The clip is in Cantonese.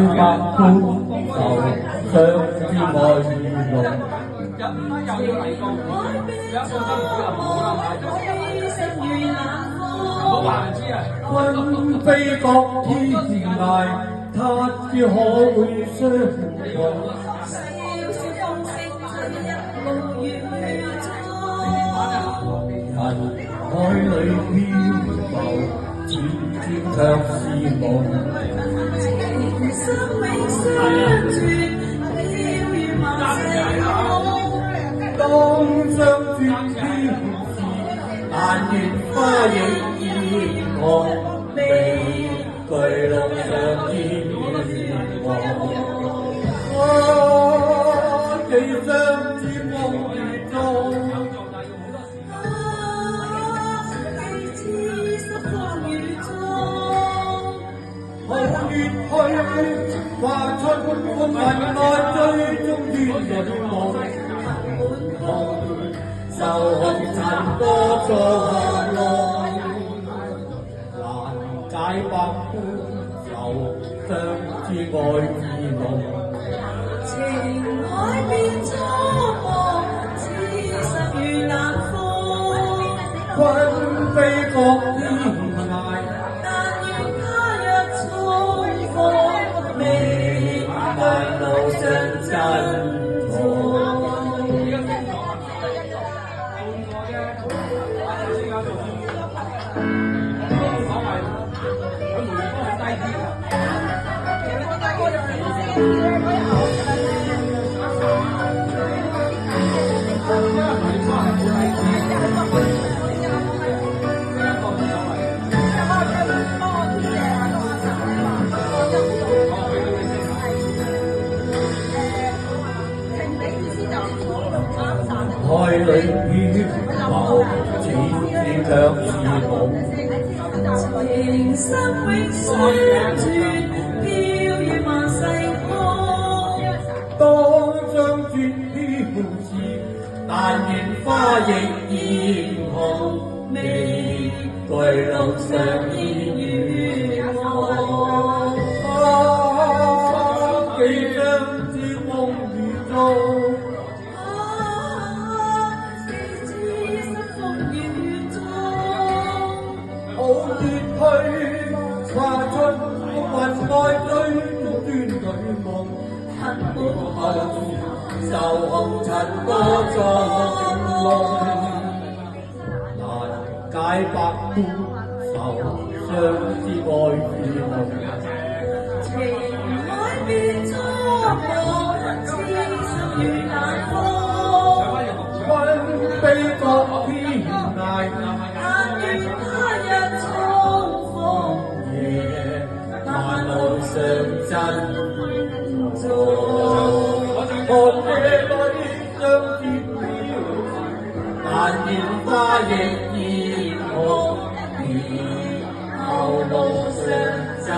百般愁，相知愛意濃。又要嚟過，有一個辛苦又唔好啦，唔好話人知啊！君非覺天涯，他朝可會相逢？小小風聲吹一路雨中，人海裏飄浮，漸漸卻是夢。情深永相傳，飄於萬世當相轉天時，但願花亦熱紅，未懼路上見月光。寄相知夢雨中，知濕風雨中。紅月去，畫出風雲內追蹤於人夢。就紅塵多作弄，難解百般愁，相知愛意濃。情海變蒼茫，痴心如冷風。君非覺天涯，但願他日重逢，未對路上珍重。海裏飄浮，似卻是夢。情深永相傳，飄於萬世風。當相轉飄時，但願花亦艷紅，未懼路上見月光。寄相知夢雨中。好熱去，畫出風雲內追蹤端女夢。恨滿後，愁紅塵多作弄，難解百般愁，相知愛意濃。情海變蒼茫，痴心如冷風。君非覺天涯，但願他日重逢，夜漫路上珍重。寒夜裏相見飄時，但願花亦艷紅，以後路上珍